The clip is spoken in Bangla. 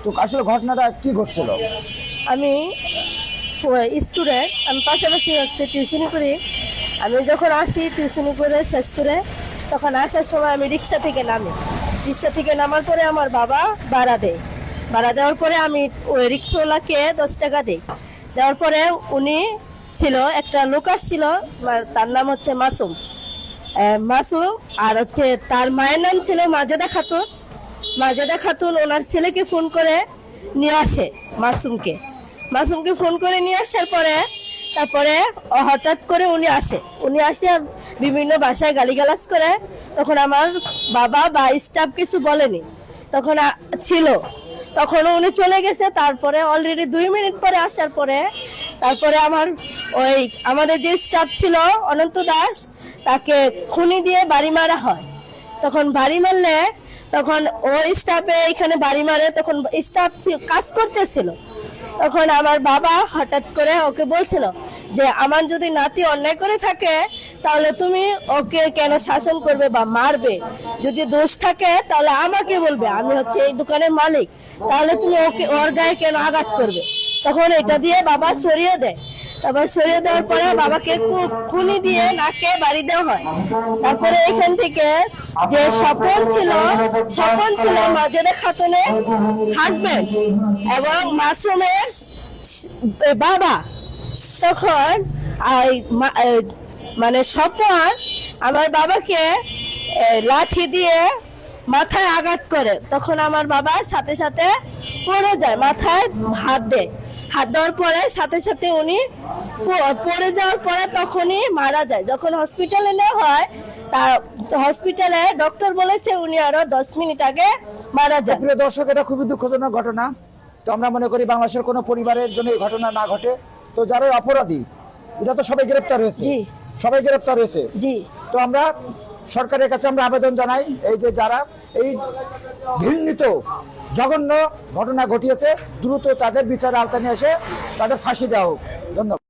তো আসলে ঘটনাটা কি ঘটছিল? আমি স্টুডেন্ট, আমি পাশাপাশি টিউশনি করি। আমি যখন আসি টিউশনি করে শেষ করে, তখন আসার সময় আমি রিক্সা থেকে নামি। রিক্সা থেকে নামার পরে আমার বাবা ভাড়া দেয়। ভাড়া দেওয়ার পরে আমি ওই রিক্সাওয়ালাকে 10 টাকা দিই। দেওয়ার পরে উনি ছিল, একটা লোক আসছিল, তার নাম হচ্ছে মাসুম। মাসুম আর তার মায়ের নাম ছিল মাজেদা খাতুন। মাজেদা খাতুন ওনার ছেলেকে ফোন করে নিয়ে আসে মাসুমকে। মাসুমকে ফোন করে নিয়ে আসার পরে তারপরে হঠাৎ করে উনি আসে বিভিন্ন ভাষায় গালিগালাজ করে। তখন আমার বাবা বা স্টাফ কিছু বলেনি, তখন ছিল, তখন উনি চলে গেছে। তারপরে অলরেডি 2 মিনিট পরে আসার পরে তারপরে আমাদের যে স্টাফ ছিল অনন্ত দাস, তাকে খুনি দিয়ে বাড়ি মারা হয়। তখন বাড়ি মারলে তখন ওই স্টাফে এখানে বাড়ি মারে, তখন স্টাফ কাজ করতেছিল। তখন আমার বাবা হঠাৎ করে ওকে বলছিল যে আমার যদি নাতি অন্যায় করে থাকে তাহলে তুমি ওকে কেন শাসন করবে বা মারবে? যদি দোষ থাকে তাহলে আমাকে বলবে, আমি এই দোকানের মালিক, তাহলে তুমি ওর গায়ে কেন আঘাত করবে? তখন এটা দিয়ে বাবা সরিয়ে দেয়। তারপর সরিয়ে দেওয়ার পরে বাবাকে খুনি দিয়ে নাকে বাড়ি দেওয়া হয়। তারপরে এখান থেকে যে স্বপন ছিল মাজেদা খাতুনের হাজবেন্ড এবং মাসুমের বাবা। তখন মানে স্বপন আমার বাবাকে লাঠি দিয়ে মাথায় আঘাত করে। তখন আমার বাবা সাথে সাথে পড়ে যায়, মাথায় হাত দেয়। হাত দেওয়ার পরে সাথে সাথে উনি পড়ে যাওয়ার পরে তখনই মারা যায়। যখন হসপিটালে নেওয়া হয়, তা হসপিটালে ডক্টর বলেছে উনি আরো 10 মিনিট আগে মারা যায়। প্রিয় দর্শক, এটা খুবই দুঃখজনক ঘটনা। তো আমরা মনে করি বাংলাদেশের কোনো পরিবারের জন্য এই ঘটনা না ঘটে। তো যারা অপরাধী, এটা তো সবাই গ্রেপ্তার হয়েছে, জি সবাই গ্রেপ্তার হয়েছে। জি। তো আমরা সরকারের কাছে আমরা আবেদন জানাই, এই যে যারা এই ঘৃণিত জঘন্য ঘটনা ঘটিয়েছে, দ্রুত তাদের বিচার আওতায় নিয়ে এসে তাদের ফাঁসি দেওয়া হোক। ধন্যবাদ।